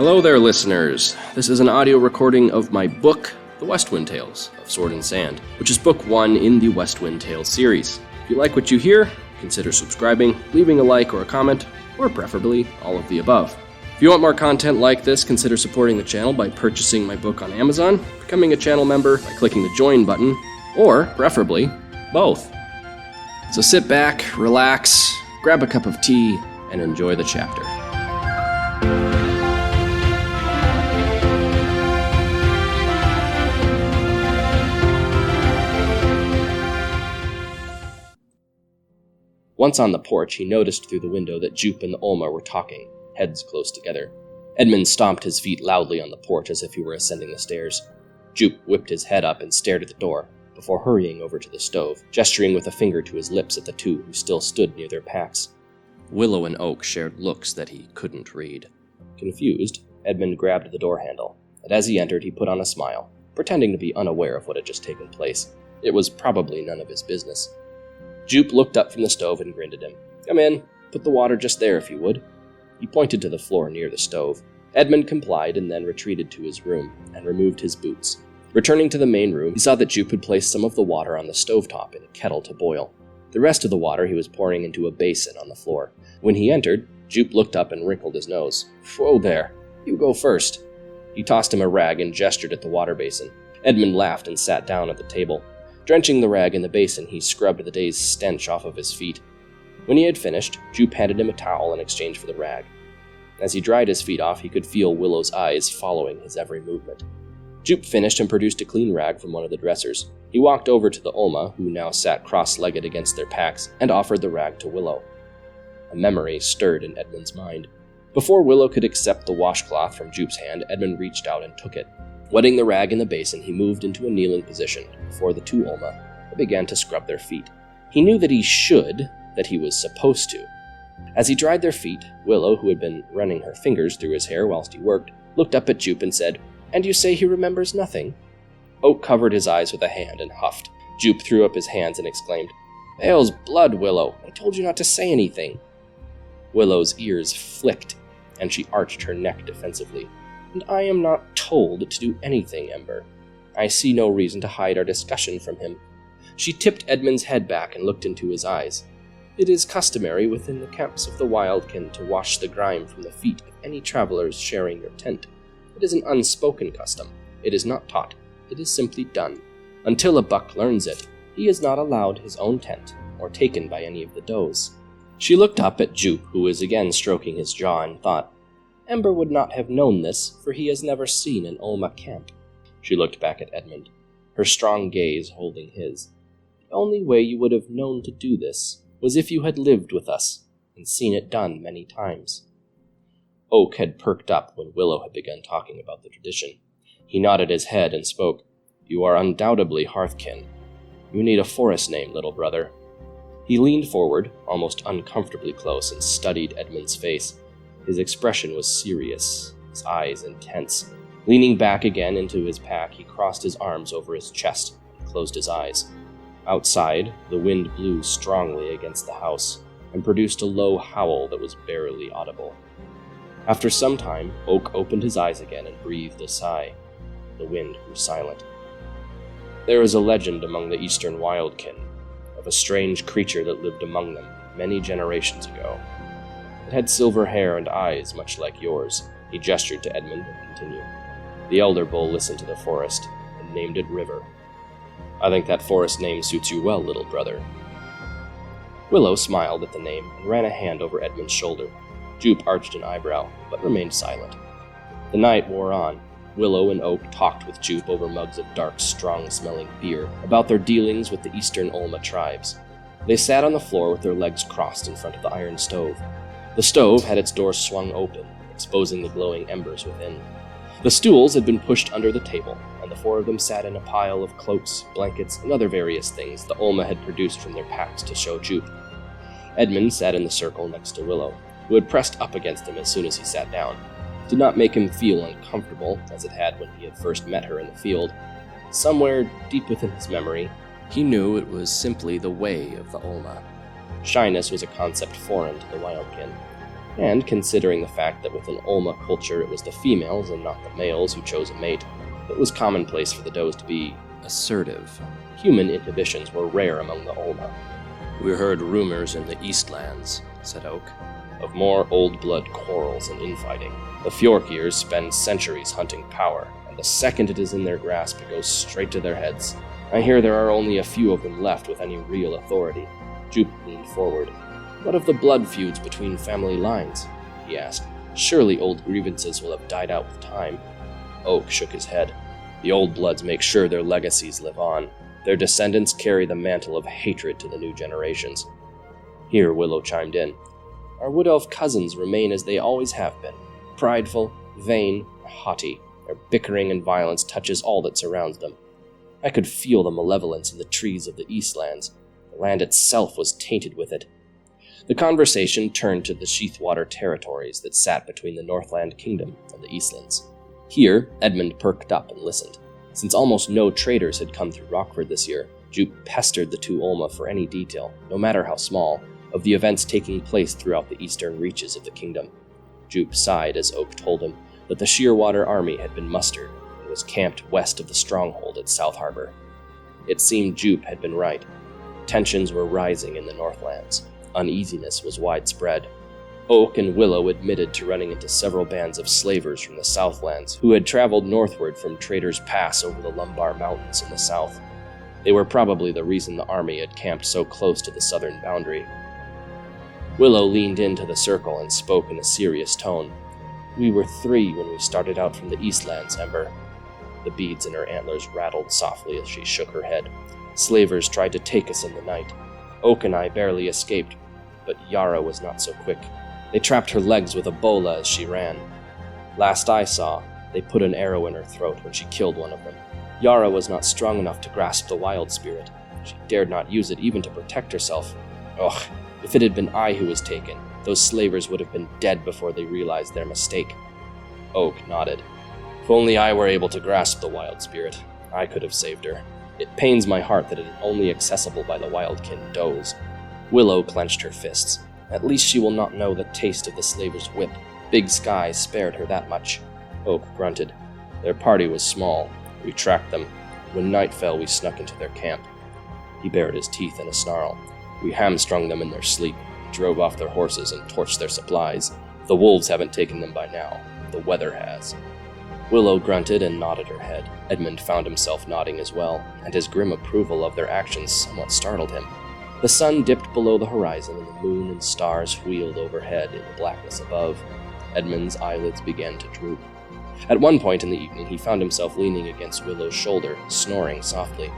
Hello there, listeners. This is an audio recording of my book, The Westwind Tales of Sword and Sand, which is book 1 in the Westwind Tales series. If you like what you hear, consider subscribing, leaving a like or a comment, or preferably all of the above. If you want more content like this, consider supporting the channel by purchasing my book on Amazon, becoming a channel member by clicking the join button, or, preferably, both. So sit back, relax, grab a cup of tea, and enjoy the chapter. Once on the porch, he noticed through the window that Jupe and the Olma were talking, heads close together. Edmund stomped his feet loudly on the porch as if he were ascending the stairs. Jupe whipped his head up and stared at the door, before hurrying over to the stove, gesturing with a finger to his lips at the two who still stood near their packs. Willow and Oak shared looks that he couldn't read. Confused, Edmund grabbed the door handle, and as he entered he put on a smile, pretending to be unaware of what had just taken place. It was probably none of his business. Jupe looked up from the stove and grinned at him. "Come in. Put the water just there if you would." He pointed to the floor near the stove. Edmund complied and then retreated to his room and removed his boots. Returning to the main room, he saw that Jupe had placed some of the water on the stovetop in a kettle to boil. The rest of the water he was pouring into a basin on the floor. When he entered, Jupe looked up and wrinkled his nose. "Whoa there. You go first." He tossed him a rag and gestured at the water basin. Edmund laughed and sat down at the table. Drenching the rag in the basin, he scrubbed the day's stench off of his feet. When he had finished, Jupe handed him a towel in exchange for the rag. As he dried his feet off, he could feel Willow's eyes following his every movement. Jupe finished and produced a clean rag from one of the dressers. He walked over to the Olma, who now sat cross-legged against their packs, and offered the rag to Willow. A memory stirred in Edmund's mind. Before Willow could accept the washcloth from Jupe's hand, Edmund reached out and took it. Wetting the rag in the basin, he moved into a kneeling position before the two Olma and began to scrub their feet. He knew that he was supposed to. As he dried their feet, Willow, who had been running her fingers through his hair whilst he worked, looked up at Jupe and said, "And you say he remembers nothing?" Oak covered his eyes with a hand and huffed. Jupe threw up his hands and exclaimed, "Hell's blood, Willow! I told you not to say anything." Willow's ears flicked, and she arched her neck defensively. "And I am not told to do anything, Ember. I see no reason to hide our discussion from him." She tipped Edmund's head back and looked into his eyes. "It is customary within the camps of the Wildkin to wash the grime from the feet of any travelers sharing your tent. It is an unspoken custom. It is not taught. It is simply done. Until a buck learns it, he is not allowed his own tent, or taken by any of the does." She looked up at Jupe, who was again stroking his jaw, and thought, "Ember would not have known this, for he has never seen an Olma camp." She looked back at Edmund, her strong gaze holding his. "The only way you would have known to do this was if you had lived with us and seen it done many times." Oak had perked up when Willow had begun talking about the tradition. He nodded his head and spoke. "You are undoubtedly Hearthkin. You need a forest name, little brother." He leaned forward, almost uncomfortably close, and studied Edmund's face. His expression was serious, his eyes intense. Leaning back again into his pack, he crossed his arms over his chest and closed his eyes. Outside, the wind blew strongly against the house and produced a low howl that was barely audible. After some time, Oak opened his eyes again and breathed a sigh. The wind grew silent. "There is a legend among the eastern Wildkin of a strange creature that lived among them many generations ago. It had silver hair and eyes much like yours." He gestured to Edmund and continued. "The Elder Bull listened to the forest and named it River. I think that forest name suits you well, little brother." Willow smiled at the name and ran a hand over Edmund's shoulder. Jupe arched an eyebrow, but remained silent. The night wore on. Willow and Oak talked with Jupe over mugs of dark, strong-smelling beer about their dealings with the eastern Olma tribes. They sat on the floor with their legs crossed in front of the iron stove. The stove had its door swung open, exposing the glowing embers within. The stools had been pushed under the table, and the four of them sat in a pile of cloaks, blankets, and other various things the Olma had produced from their packs to show Jupe. Edmund sat in the circle next to Willow, who had pressed up against him as soon as he sat down. It did not make him feel uncomfortable, as it had when he had first met her in the field. Somewhere deep within his memory, he knew it was simply the way of the Olma. Shyness was a concept foreign to the Wildkin. And considering the fact that within Olma culture it was the females and not the males who chose a mate, it was commonplace for the does to be assertive. Human inhibitions were rare among the Olma. "We heard rumors in the Eastlands," said Oak, "of more old-blood quarrels and infighting. The Fjorkirs spend centuries hunting power, and the second it is in their grasp, it goes straight to their heads. I hear there are only a few of them left with any real authority." Jupe leaned forward. "What of the blood feuds between family lines?" he asked. "Surely old grievances will have died out with time." Oak shook his head. "The old bloods make sure their legacies live on. Their descendants carry the mantle of hatred to the new generations." Here Willow chimed in. "Our Wood Elf cousins remain as they always have been. Prideful, vain, haughty. Their bickering and violence touches all that surrounds them. I could feel the malevolence in the trees of the Eastlands. The land itself was tainted with it." The conversation turned to the Sheathwater territories that sat between the Northland Kingdom and the Eastlands. Here, Edmund perked up and listened. Since almost no traders had come through Rockford this year, Jupe pestered the two Olma for any detail, no matter how small, of the events taking place throughout the eastern reaches of the kingdom. Jupe sighed as Oak told him that the Shearwater army had been mustered and was camped west of the stronghold at South Harbor. It seemed Jupe had been right. Tensions were rising in the Northlands. Uneasiness was widespread. Oak and Willow admitted to running into several bands of slavers from the Southlands who had traveled northward from Trader's Pass over the Lumbar Mountains in the south. They were probably the reason the army had camped so close to the southern boundary. Willow leaned into the circle and spoke in a serious tone. "We were 3 when we started out from the Eastlands, Ember." The beads in her antlers rattled softly as she shook her head. "Slavers tried to take us in the night. Oak and I barely escaped, but Yara was not so quick. They trapped her legs with a bola as she ran. Last I saw, they put an arrow in her throat when she killed one of them. Yara was not strong enough to grasp the wild spirit. She dared not use it even to protect herself. Ugh, if it had been I who was taken, those slavers would have been dead before they realized their mistake." Oak nodded. "If only I were able to grasp the wild spirit, I could have saved her. It pains my heart that it is only accessible by the wildkin does." Willow clenched her fists. "At least she will not know the taste of the slaver's whip. Big Sky spared her that much." Oak grunted. "Their party was small. We tracked them. When night fell, we snuck into their camp." He bared his teeth in a snarl. "We hamstrung them in their sleep, drove off their horses, and torched their supplies. The wolves haven't taken them by now. The weather has." Willow grunted and nodded her head. Edmund found himself nodding as well, and his grim approval of their actions somewhat startled him. The sun dipped below the horizon, and the moon and stars wheeled overhead in the blackness above. Edmund's eyelids began to droop. At one point in the evening, he found himself leaning against Willow's shoulder, snoring softly.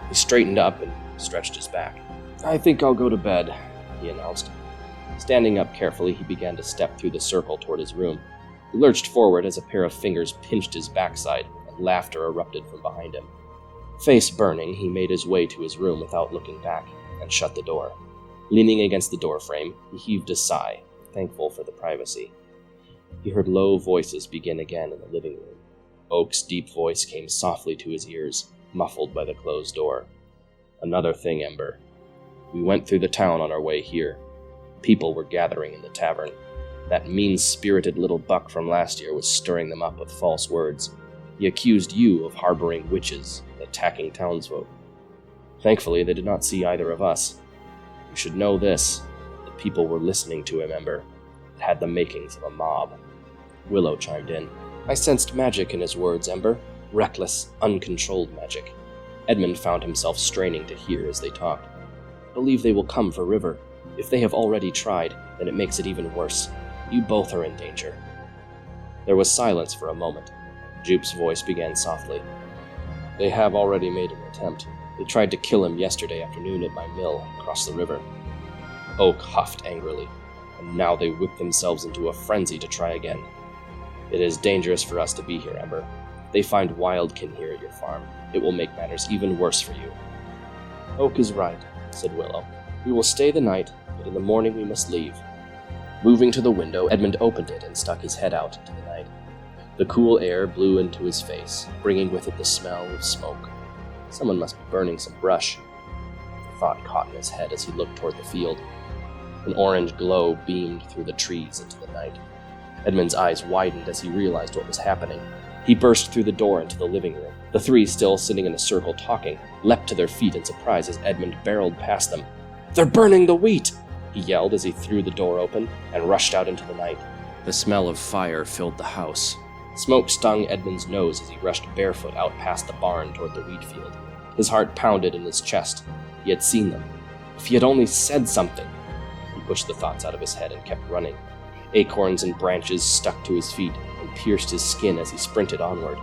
He straightened up and stretched his back. "I think I'll go to bed," he announced. Standing up carefully, he began to step through the circle toward his room. He lurched forward as a pair of fingers pinched his backside, and laughter erupted from behind him. Face burning, he made his way to his room without looking back, and shut the door. Leaning against the doorframe, he heaved a sigh, thankful for the privacy. He heard low voices begin again in the living room. Oak's deep voice came softly to his ears, muffled by the closed door. "Another thing, Ember. We went through the town on our way here. People were gathering in the tavern. That mean-spirited little buck from last year was stirring them up with false words. He accused you of harboring witches and attacking townsfolk. Thankfully, they did not see either of us. You should know this. The people were listening to him, Ember. It had the makings of a mob." Willow chimed in. "I sensed magic in his words, Ember. Reckless, uncontrolled magic." Edmund found himself straining to hear as they talked. "I believe they will come for River. If they have already tried, then it makes it even worse. You both are in danger." There was silence for a moment. Jupe's voice began softly. "They have already made an attempt. They tried to kill him yesterday afternoon at my mill across the river." Oak huffed angrily, and now they whipped themselves into a frenzy to try again. "It is dangerous for us to be here, Ember. If they find wildkin here at your farm, it will make matters even worse for you." "Oak is right," said Willow. "We will stay the night, but in the morning we must leave." Moving to the window, Edmund opened it and stuck his head out into the night. The cool air blew into his face, bringing with it the smell of smoke. Someone must be burning some brush. The thought caught in his head as he looked toward the field. An orange glow beamed through the trees into the night. Edmund's eyes widened as he realized what was happening. He burst through the door into the living room. The three, still sitting in a circle talking, leapt to their feet in surprise as Edmund barreled past them. "They're burning the wheat!" he yelled as he threw the door open and rushed out into the night. The smell of fire filled the house. Smoke stung Edmund's nose as he rushed barefoot out past the barn toward the wheat field. His heart pounded in his chest. He had seen them. If he had only said something. He pushed the thoughts out of his head and kept running. Acorns and branches stuck to his feet and pierced his skin as he sprinted onward.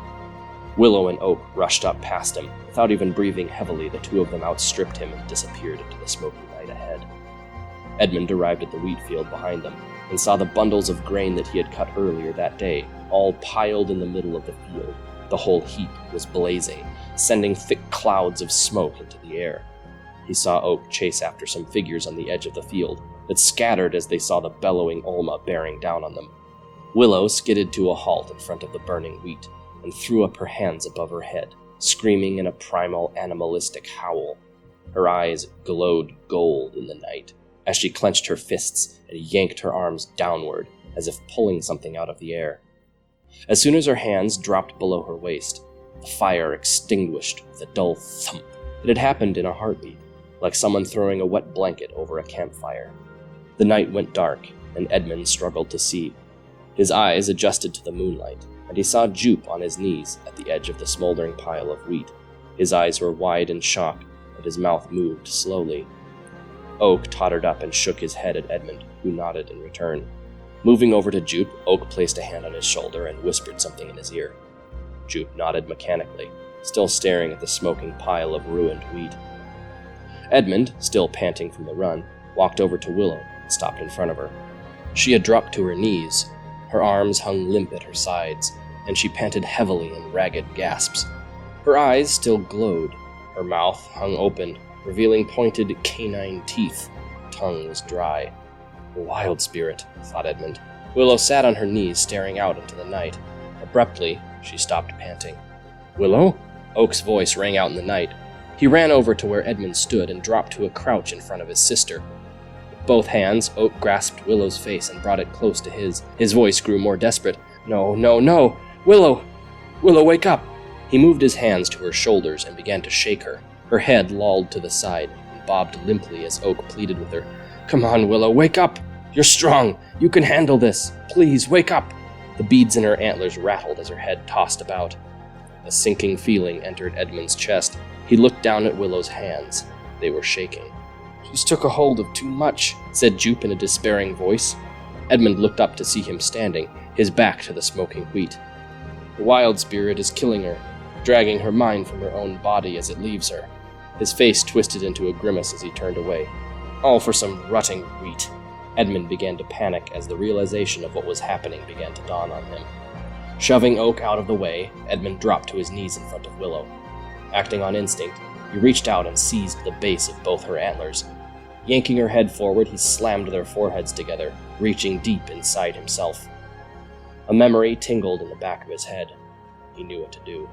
Willow and Oak rushed up past him. Without even breathing heavily, the two of them outstripped him and disappeared into the smoky night ahead. Edmund arrived at the wheat field behind them and saw the bundles of grain that he had cut earlier that day, all piled in the middle of the field. The whole heap was blazing, sending thick clouds of smoke into the air. He saw Oak chase after some figures on the edge of the field that scattered as they saw the bellowing Olma bearing down on them. Willow skidded to a halt in front of the burning wheat and threw up her hands above her head, screaming in a primal animalistic howl. Her eyes glowed gold in the night as she clenched her fists and yanked her arms downward as if pulling something out of the air. As soon as her hands dropped below her waist, the fire extinguished with a dull thump. It had happened in a heartbeat, like someone throwing a wet blanket over a campfire. The night went dark, and Edmund struggled to see. His eyes adjusted to the moonlight, and he saw Jupe on his knees at the edge of the smoldering pile of wheat. His eyes were wide in shock, and his mouth moved slowly. Oak tottered up and shook his head at Edmund, who nodded in return. Moving over to Jupe, Oak placed a hand on his shoulder and whispered something in his ear. Jupe nodded mechanically, still staring at the smoking pile of ruined wheat. Edmund, still panting from the run, walked over to Willow and stopped in front of her. She had dropped to her knees. Her arms hung limp at her sides, and she panted heavily in ragged gasps. Her eyes still glowed. Her mouth hung open, revealing pointed canine teeth. Her tongue was dry. A wild spirit, thought Edmund. Willow sat on her knees, staring out into the night. Abruptly, she stopped panting. "Willow?" Oak's voice rang out in the night. He ran over to where Edmund stood and dropped to a crouch in front of his sister. With both hands, Oak grasped Willow's face and brought it close to his. His voice grew more desperate. "No, no, no! Willow! Willow, wake up!" He moved his hands to her shoulders and began to shake her. Her head lolled to the side and bobbed limply as Oak pleaded with her. "Come on, Willow, wake up! You're strong! You can handle this! Please, wake up!" The beads in her antlers rattled as her head tossed about. A sinking feeling entered Edmund's chest. He looked down at Willow's hands. They were shaking. "She's took a hold of too much," said Jupe in a despairing voice. Edmund looked up to see him standing, his back to the smoking wheat. "The wild spirit is killing her, dragging her mind from her own body as it leaves her." His face twisted into a grimace as he turned away. "All for some rotting wheat." Edmund began to panic as the realization of what was happening began to dawn on him. Shoving Oak out of the way, Edmund dropped to his knees in front of Willow. Acting on instinct, he reached out and seized the base of both her antlers. Yanking her head forward, he slammed their foreheads together, reaching deep inside himself. A memory tingled in the back of his head. He knew what to do.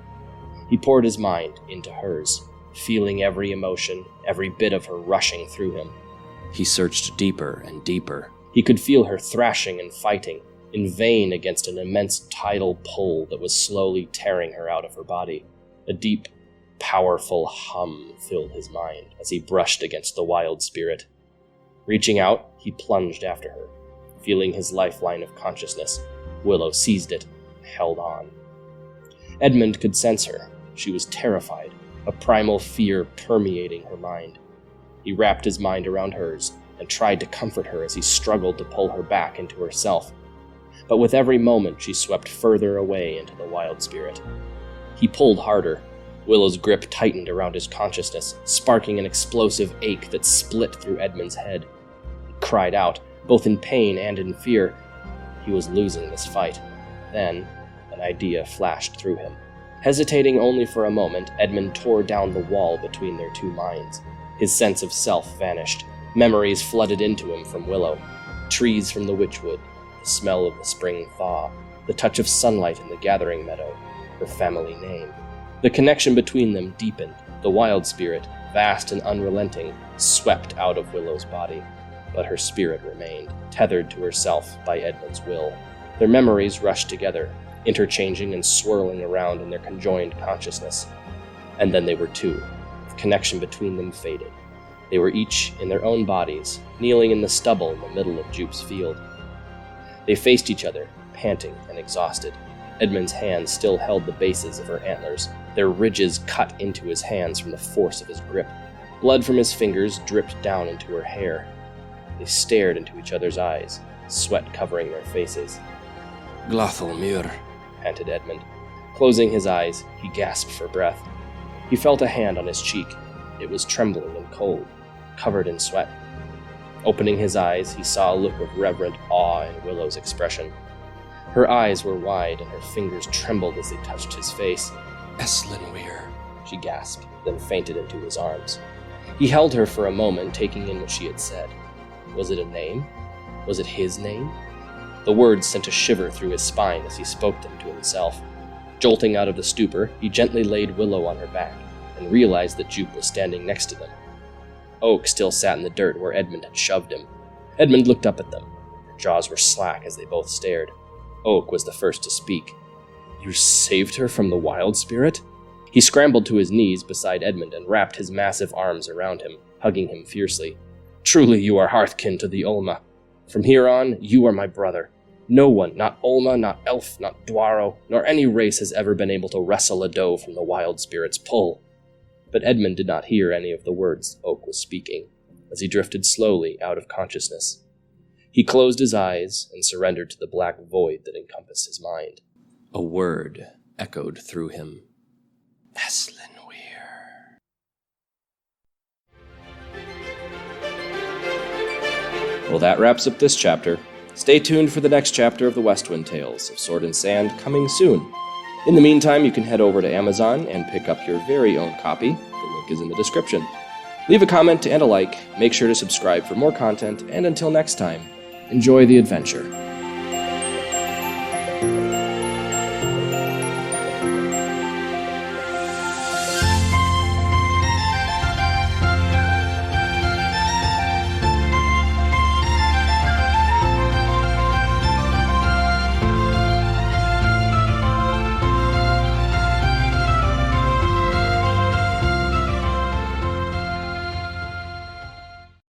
He poured his mind into hers, feeling every emotion, every bit of her rushing through him. He searched deeper and deeper. He could feel her thrashing and fighting, in vain against an immense tidal pull that was slowly tearing her out of her body. A deep, powerful hum filled his mind as he brushed against the wild spirit. Reaching out, he plunged after her. Feeling his lifeline of consciousness, Willow seized it and held on. Edmund could sense her. She was terrified, a primal fear permeating her mind. He wrapped his mind around hers and tried to comfort her as he struggled to pull her back into herself. But with every moment, she swept further away into the wild spirit. He pulled harder. Willow's grip tightened around his consciousness, sparking an explosive ache that split through Edmund's head. He cried out, both in pain and in fear. He was losing this fight. Then, an idea flashed through him. Hesitating only for a moment, Edmund tore down the wall between their two minds. His sense of self vanished. Memories flooded into him from Willow. Trees from the witchwood, the smell of the spring thaw, the touch of sunlight in the gathering meadow, her family name. The connection between them deepened. The wild spirit, vast and unrelenting, swept out of Willow's body. but her spirit remained, tethered to herself by Edmund's will. Their memories rushed together, interchanging and swirling around in their conjoined consciousness. And then they were two. The connection between them faded. They were each in their own bodies, kneeling in the stubble in the middle of Jupe's field. They faced each other, panting and exhausted. Edmund's hands still held the bases of her antlers, their ridges cut into his hands from the force of his grip. Blood from his fingers dripped down into her hair. They stared into each other's eyes, sweat covering their faces. Glathelmere, panted Edmund. Closing his eyes, he gasped for breath. He felt a hand on his cheek. It was trembling and cold, covered in sweat. Opening his eyes, he saw a look of reverent awe in Willow's expression. Her eyes were wide, and her fingers trembled as they touched his face. Eslinweir, she gasped, then fainted into his arms. He held her for a moment, taking in what she had said. Was it a name? Was it his name? The words sent a shiver through his spine as he spoke them to himself. Jolting out of the stupor, he gently laid Willow on her back, and realized that Jupe was standing next to them. Oak still sat in the dirt where Edmund had shoved him. Edmund looked up at them. Their jaws were slack as they both stared. Oak was the first to speak. "You saved her from the wild spirit?" He scrambled to his knees beside Edmund and wrapped his massive arms around him, hugging him fiercely. "Truly you are hearthkin to the Ulma. From here on, you are my brother. No one, not Ulma, not Elf, not Dwaro, nor any race has ever been able to wrestle a doe from the wild spirit's pull." But Edmund did not hear any of the words Oak was speaking, as he drifted slowly out of consciousness. He closed his eyes and surrendered to the black void that encompassed his mind. A word echoed through him. Eslinweir. Well, that wraps up this chapter. Stay tuned for the next chapter of the Westwind Tales of Sword and Sand coming soon. In the meantime, you can head over to Amazon and pick up your very own copy. The link is in the description. Leave a comment and a like, make sure to subscribe for more content, and until next time, enjoy the adventure.